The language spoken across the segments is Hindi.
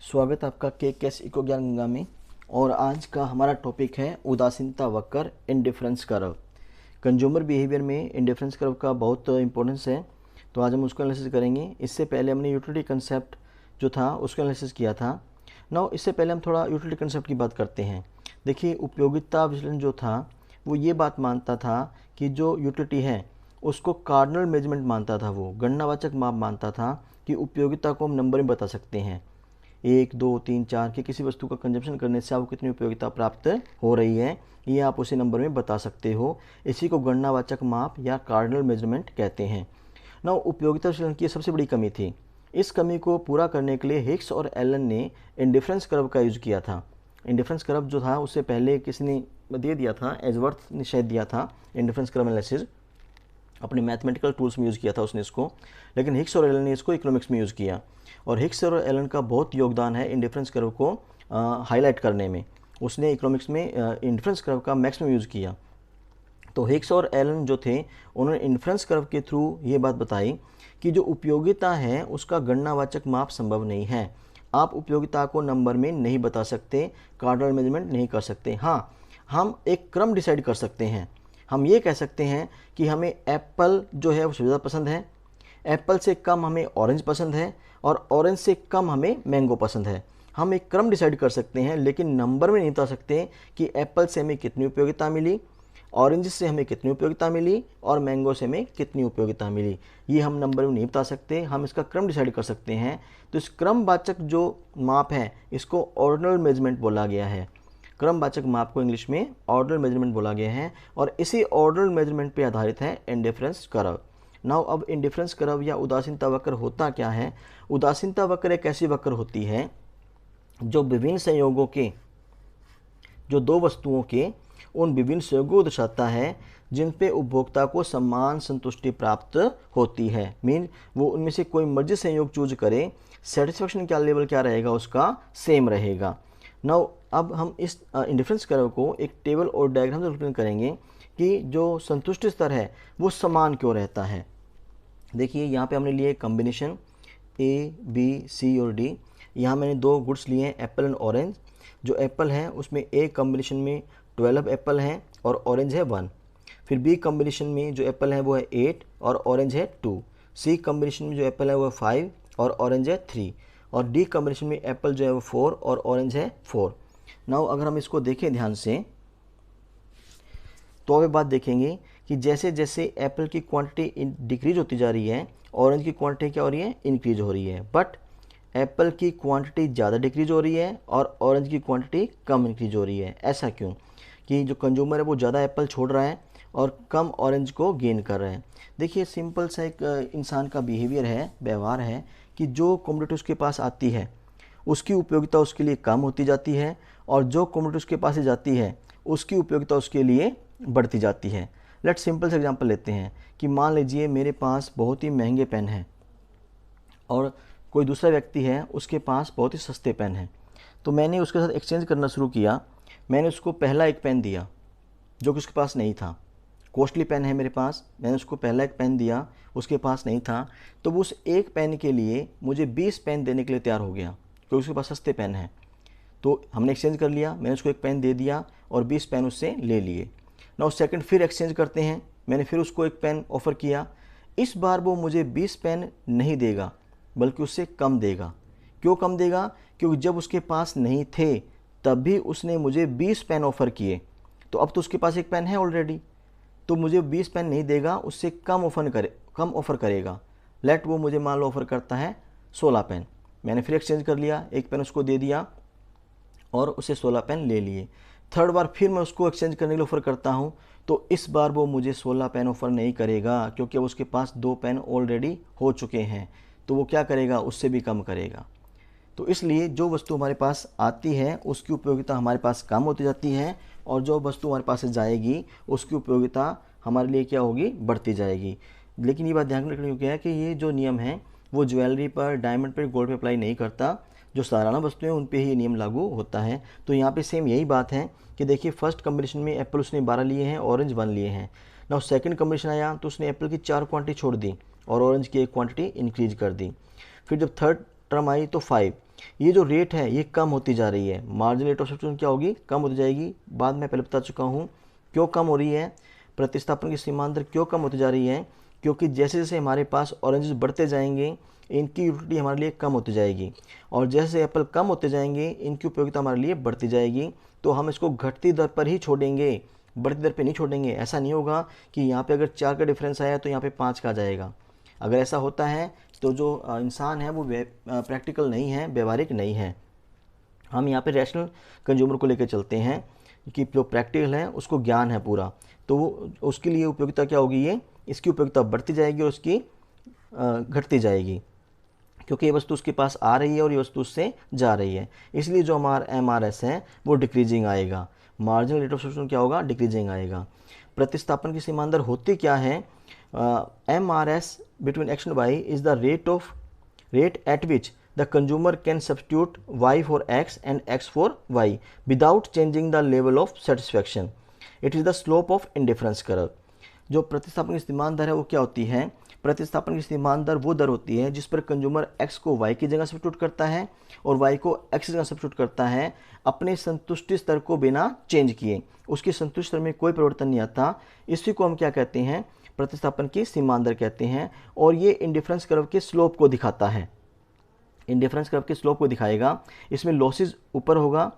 स्वागत है आपका के कैस इको ज्ञान गंगा में। और आज का हमारा टॉपिक है उदासीनता वक्र, इंडिफरेंस कर्व। कंज्यूमर बिहेवियर में इंडिफरेंस कर्व का बहुत इंपॉर्टेंस है, तो आज हम उसका एनालिसिस करेंगे। इससे पहले हमने यूटिलिटी कंसेप्ट जो था उसका एनालिसिस किया था। नाउ इससे पहले हम थोड़ा यूटिलिटी कंसेप्ट की बात करते हैं। देखिए, उपयोगिता विश्लेषण जो था वो ये बात मानता था कि जो यूटिलिटी है उसको कार्डिनल मेजरमेंट मानता था, वो गणनावाचक माप मानता था कि उपयोगिता को हम नंबर में बता सकते हैं। 1, 2, 3, 4 की किसी वस्तु का कंजप्शन करने से आपको कितनी उपयोगिता प्राप्त हो रही है, ये आप उसी नंबर में बता सकते हो। इसी को गणनावाचक माप या कार्डिनल मेजरमेंट कहते हैं। ना उपयोगिता विश्लेषण की सबसे बड़ी कमी थी। इस कमी को पूरा करने के लिए हिग्स और एलन ने इंडिफरेंस कर्व का यूज किया था। इंडिफरेंस कर्व जो था उससे पहले किसी ने दे दिया था, एजवर्थ ने शायद दिया था इंडिफरेंस कर्व एनालिसिस, अपने मैथमेटिकल टूल्स में यूज़ किया था उसने इसको, लेकिन हिग्स और एलन ने इसको इकोनॉमिक्स में यूज़ किया। और हिग्स और एलन का बहुत योगदान है इंडिफरेंस कर्व को हाईलाइट करने में। उसने इकोनॉमिक्स में इंडिफरेंस कर्व का मैक्सिमम यूज़ किया। तो हिग्स और एलन जो थे उन्होंने इंडिफरेंस कर्व के थ्रू ये बात बताई कि जो उपयोगिता है उसका गणनावाचक माप संभव नहीं है। आप उपयोगिता को नंबर में नहीं बता सकते, कार्डिनल मेजरमेंट नहीं कर सकते। हाँ, हम एक क्रम डिसाइड कर सकते हैं। हम ये कह सकते हैं कि हमें एप्पल जो है वो सबसे ज़्यादा पसंद है, एप्पल से कम हमें ऑरेंज पसंद है, और ऑरेंज से कम हमें मैंगो पसंद है। हम एक क्रम डिसाइड कर सकते हैं, लेकिन नंबर में नहीं बता सकते कि एप्पल से हमें कितनी उपयोगिता मिली, ऑरेंज से हमें कितनी उपयोगिता मिली, और मैंगो से हमें कितनी उपयोगिता मिली। ये हम नंबर में नहीं बता सकते, हम इसका क्रम डिसाइड कर सकते हैं। तो इस क्रमवाचक जो माप है इसको ऑर्डिनल मेजरमेंट बोला गया है। क्रमवाचक माप को इंग्लिश में ऑर्डिनल मेजरमेंट बोला गया है, और इसी ऑर्डिनल मेजरमेंट पे आधारित है इंडिफरेंस कर्व। नाउ अब इंडिफरेंस कर्व या उदासीनता वक्र होता क्या है? उदासीनता वक्र एक ऐसी वक्र होती है जो विभिन्न संयोगों के, जो दो वस्तुओं के उन विभिन्न संयोगों को दर्शाता है जिन पे उपभोक्ता को समान संतुष्टि प्राप्त होती है। मीन वो उनमें से कोई मर्जी संयोग चूज करे, सेटिस्फेक्शन का लेवल क्या रहेगा, उसका सेम रहेगा। नाउ अब हम इस इंडिफरेंस कर्व को एक टेबल और डायग्राम से रिप्रेजेंट करेंगे कि जो संतुष्टि स्तर है वो समान क्यों रहता है। देखिए, यहाँ पे हमने लिए कॉम्बिनेशन ए, बी, सी और डी। यहाँ मैंने दो गुड्स लिए हैं, एप्पल एंड ऑरेंज। जो एप्पल है उसमें ए कॉम्बिनेशन में 12 एप्पल हैं और ऑरेंज है 1। फिर बी कॉम्बिनेशन में जो एप्पल है वो है 8 और ऑरेंज है 2। सी कॉम्बिनेशन में जो एप्पल है वो है 5 और ऑरेंज है 3। और डी कॉम्बिनेशन में एप्पल जो है वो 4 और ऑरेंज है 4। नाउ अगर हम इसको देखें ध्यान से तो अब बात देखेंगे कि जैसे जैसे एप्पल की क्वांटिटी डिक्रीज होती जा रही है, ऑरेंज की क्वांटिटी क्या हो रही है, इंक्रीज हो रही है। बट एप्पल की क्वांटिटी ज़्यादा डिक्रीज हो रही है और ऑरेंज की क्वांटिटी कम इंक्रीज हो रही है। ऐसा क्यों? कि जो कंज्यूमर है वो ज़्यादा एप्पल छोड़ रहा है और कम ऑरेंज को गेन कर रहा है। देखिए, सिंपल सा एक इंसान का बिहेवियर है, व्यवहार है कि जो कमोडिटी उसके पास आती है उसकी उपयोगिता उसके लिए कम होती जाती है, और जो कमोडिटी उसके पास से जाती है उसकी उपयोगिता उसके लिए बढ़ती जाती है। लेट सिंपल से एग्जांपल लेते हैं कि मान लीजिए मेरे पास बहुत ही महंगे पेन हैं और कोई दूसरा व्यक्ति है उसके पास बहुत ही सस्ते पेन हैं। तो मैंने उसके साथ एक्सचेंज करना शुरू किया। मैंने उसको पहला एक पेन दिया जो कि उसके पास नहीं था। कॉस्टली पेन है मेरे पास, मैंने उसको पहला एक पेन दिया, उसके पास नहीं था। तो वो उस एक पेन के लिए मुझे 20 पेन देने के लिए तैयार हो गया क्योंकि उसके पास सस्ते पेन हैं। तो हमने एक्सचेंज कर लिया, मैंने उसको एक पेन दे दिया और 20 पेन उससे ले लिए। ना सेकंड फिर एक्सचेंज करते हैं, मैंने फिर उसको एक पेन ऑफ़र किया। इस बार वो मुझे 20 पेन नहीं देगा बल्कि उससे कम देगा। क्यों कम देगा? क्योंकि जब उसके पास नहीं थे तब भी उसने मुझे 20 पेन ऑफ़र किए। तो अब तो उसके पास एक पेन है ऑलरेडी, तो मुझे 20 पेन नहीं देगा, उससे कम ऑफ़र करेगा। लेट वो मुझे मान लो ऑफ़र करता है 16 पेन। मैंने फिर एक्सचेंज कर लिया, एक पेन उसको दे दिया और उसे 16 पेन ले लिए। थर्ड बार फिर मैं उसको एक्सचेंज करने के लिए ऑफ़र करता हूँ, तो इस बार वो मुझे 16 पेन ऑफ़र नहीं करेगा क्योंकि अब उसके पास 2 पेन ऑलरेडी हो चुके हैं। तो वो क्या करेगा, उससे भी कम करेगा। तो इसलिए जो वस्तु हमारे पास आती है उसकी उपयोगिता हमारे पास कम होती जाती है, और जो वस्तु हमारे पास से जाएगी उसकी उपयोगिता हमारे लिए क्या होगी, बढ़ती जाएगी। लेकिन ये बात ध्यान रखने योग्य है कि ये जो नियम है वो ज्वेलरी पर, डायमंड पर, गोल्ड पर अप्लाई नहीं करता। जो सालाना वस्तुएं उन पे ही ये नियम लागू होता है। तो यहाँ पे सेम यही बात है कि देखिए, फर्स्ट कॉम्बिनेशन में एप्पल उसने 12 लिए हैं, ऑरेंज 1 लिए हैं। नाउ सेकंड कॉम्बिनेशन आया तो उसने एप्पल की 4 क्वांटिटी छोड़ दी और ऑरेंज की एक क्वांटिटी इंक्रीज कर दी। फिर जब थर्ड टर्म आई तो 5, ये जो रेट है ये कम होती जा रही है। मार्जिनल रेट ऑफ सब्स्टिट्यूशन क्या होगी, कम होती जाएगी। बाद में पहले बता चुका हूँ क्यों कम हो रही है, प्रतिस्थापन की सीमांत दर क्यों कम होती जा रही है, क्योंकि जैसे जैसे हमारे पास ऑरेंजेस बढ़ते जाएंगे इनकी यूटिलिटी हमारे लिए कम होती जाएगी, और जैसे एप्पल कम होते जाएंगे इनकी उपयोगिता हमारे लिए बढ़ती जाएगी। तो हम इसको घटती दर पर ही छोड़ेंगे, बढ़ती दर पे नहीं छोड़ेंगे। ऐसा नहीं होगा कि यहाँ पे अगर 4 का डिफरेंस आया तो यहाँ पे 5 का आ जाएगा। अगर ऐसा होता है तो जो इंसान है वो प्रैक्टिकल नहीं है, व्यवहारिक नहीं है। हम यहाँ पे रैशनल कंज्यूमर को लेकर चलते हैं कि जो प्रैक्टिकल है उसको ज्ञान है पूरा, तो वो उसके लिए उपयोगिता क्या होगी, ये इसकी उपयोगिता बढ़ती जाएगी और उसकी घटती जाएगी, क्योंकि ये वस्तु उसके पास आ रही है और ये वस्तु उससे जा रही है। इसलिए जो हमारा MRS है वो डिक्रीजिंग आएगा। मार्जिनल रेट ऑफ सब्स्टिट्यूशन क्या होगा, डिक्रीजिंग आएगा। प्रतिस्थापन की सीमांत दर होती क्या है, MRS between x and y is the rate at which the consumer can substitute y for x and x for y without changing the level of satisfaction. It is the slope of indifference curve. जो प्रतिस्थापन की सीमांत दर है वो क्या होती है, प्रतिस्थापन की सीमांत दर वो दर होती है जिस पर कंज्यूमर x को y की जगह सब्स्टिट्यूट करता है और y को x की जगह सब्स्टिट्यूट करता है अपने संतुष्टि स्तर को बिना चेंज किए। उसकी संतुष्टि स्तर में कोई परिवर्तन नहीं आता। इसी को हम क्या कहते हैं, प्रतिस्थापन की सीमांत दर कहते हैं। और ये इंडिफरेंस कर्व के स्लोप को दिखाता है, इंडिफरेंस कर्व के स्लोप को दिखाएगा। इसमें लॉसेज ऊपर होगा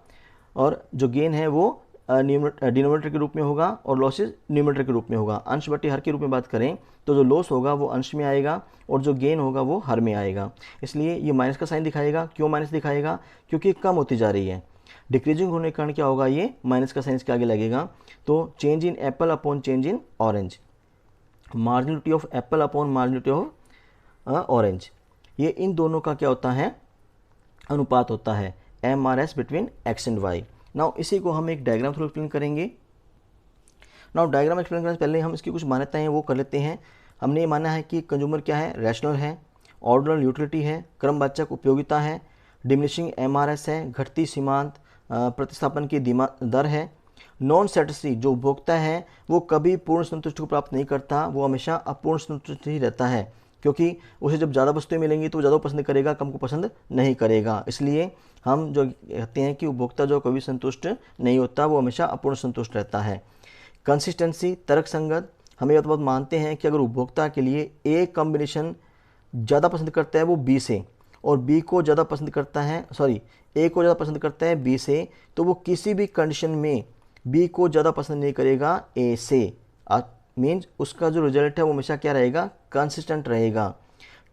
और जो गेन है वो डिनोमिनेटर के रूप में होगा और लॉसेज न्यूमरेटर के रूप में होगा। अंश बटे हर के रूप में बात करें तो जो लॉस होगा वो अंश में आएगा और जो गेन होगा वो हर में आएगा। इसलिए ये माइनस का साइन दिखाएगा। क्यों माइनस दिखाएगा, क्योंकि कम होती जा रही है। डिक्रीजिंग होने के कारण क्या होगा, ये माइनस का साइन के आगे लगेगा। तो change in apple upon change in orange, marginality of apple upon marginality of orange, ये इन दोनों का क्या होता है, अनुपात होता है। MRS between x and y। Now इसी को हम एक डायग्राम थ्रू एक्सप्लेन करेंगे। नाउ डायग्राम एक्सप्लेन करने से पहले हम इसकी कुछ मान्यताएं हैं वो कर लेते हैं। हमने ये माना है कि कंज्यूमर क्या है, रैशनल है, ऑर्डिनल यूटिलिटी है, क्रमवाचक उपयोगिता है, डिमिनिशिंग MRS है, घटती सीमांत प्रतिस्थापन की दर है। नॉन सैटिस्फी जो उपभोक्ता है वो कभी पूर्ण संतुष्टि को प्राप्त नहीं करता, वो हमेशा अपूर्ण संतुष्टि ही रहता है, क्योंकि उसे जब ज़्यादा वस्तुएं मिलेंगी तो वो ज़्यादा पसंद करेगा, कम को पसंद नहीं करेगा। इसलिए हम जो कहते हैं कि उपभोक्ता जो कभी संतुष्ट नहीं होता वो हमेशा अपूर्ण संतुष्ट रहता है। कंसिस्टेंसी तर्क संगत, हम ये बात मानते हैं कि अगर उपभोक्ता के लिए ए कॉम्बिनेशन ज़्यादा पसंद करता है वो बी से, और बी को ज़्यादा पसंद करता है ए को ज़्यादा पसंद करता है बी से, तो वो किसी भी कंडीशन में बी को ज़्यादा पसंद नहीं करेगा ए से। मीन्स उसका जो रिजल्ट है वो हमेशा क्या रहेगा, कंसिस्टेंट रहेगा।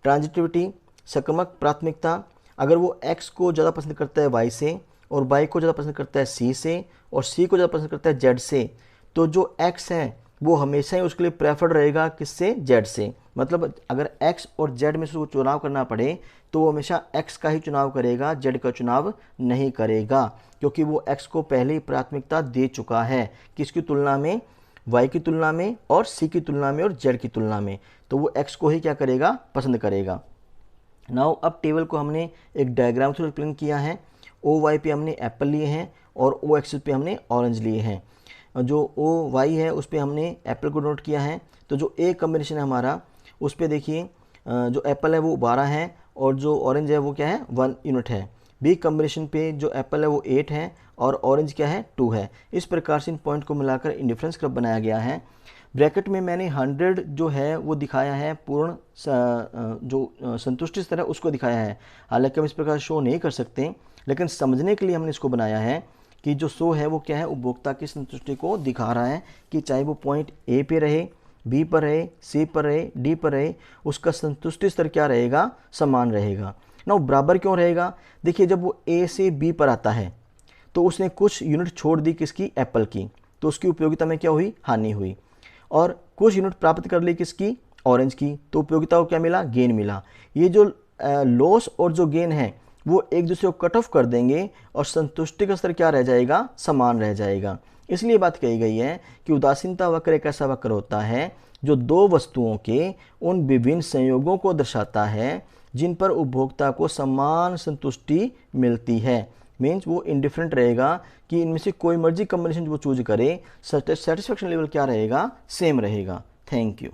ट्रांजिटिविटी सकमक प्राथमिकता, अगर वो x को ज़्यादा पसंद करता है y से और y को ज़्यादा पसंद करता है c से और c को ज़्यादा पसंद करता है z से, तो जो x है वो हमेशा ही उसके लिए प्रेफर्ड रहेगा किससे, z से। मतलब अगर x और z में से उसको चुनाव करना पड़े तो वो हमेशा x का ही चुनाव करेगा, z का चुनाव नहीं करेगा, क्योंकि वो x को पहले ही प्राथमिकता दे चुका है। किसकी तुलना में, y की तुलना में और c की तुलना में और z की तुलना में। तो वो x को ही क्या करेगा, पसंद करेगा। नाउ अब टेबल को हमने एक डायग्राम थ्रू एक्सप्लेन किया है। OY पे हमने एप्पल लिए हैं और O एक्सिस पे हमने ऑरेंज लिए हैं। जो OY है उस पर हमने एप्पल को नोट किया है। तो जो ए कॉम्बिनेशन है हमारा उस पर देखिए जो एप्पल है वो 12 है और जो ऑरेंज है वो क्या है, 1 यूनिट है। बी कॉम्बिनेशन पे जो एप्पल है वो 8 है और ऑरेंज क्या है, 2 है। इस प्रकार से इन पॉइंट को मिलाकर इंडिफरेंस कर्व बनाया गया है। ब्रैकेट में मैंने 100 जो है वो दिखाया है, पूर्ण जो संतुष्टि स्तर है उसको दिखाया है। हालांकि हम इस प्रकार शो नहीं कर सकते, लेकिन समझने के लिए हमने इसको बनाया है कि जो शो है वो क्या है, उपभोक्ता की संतुष्टि को दिखा रहा है कि चाहे वो पॉइंट ए पे रहे, बी पर रहे, सी पर रहे, डी पर रहे, उसका संतुष्टि स्तर क्या रहेगा, समान रहेगा। ना बराबर क्यों रहेगा, देखिए जब वो ए से बी पर आता है तो उसने कुछ यूनिट छोड़ दी किसकी, एप्पल की, तो उसकी उपयोगिता में क्या हुई, हानि हुई। और कुछ यूनिट प्राप्त कर ली किसकी, ऑरेंज की, तो उपयोगिता को क्या मिला, गेन मिला। ये जो लॉस और जो गेन है वो एक दूसरे को कट ऑफ कर देंगे और संतुष्टि का स्तर क्या रह जाएगा, समान रह जाएगा। इसलिए बात कही गई है कि उदासीनता वक्र एक ऐसा वक्र होता है जो दो वस्तुओं के उन विभिन्न संयोगों को दर्शाता है जिन पर उपभोक्ता को समान संतुष्टि मिलती है। मीन्स वो इंडिफरेंट रहेगा कि इनमें से कोई मर्जी कॉम्बिनेशन जो वो चूज करे, सेटिस्फेक्शन लेवल क्या रहेगा, सेम रहेगा। Thank you.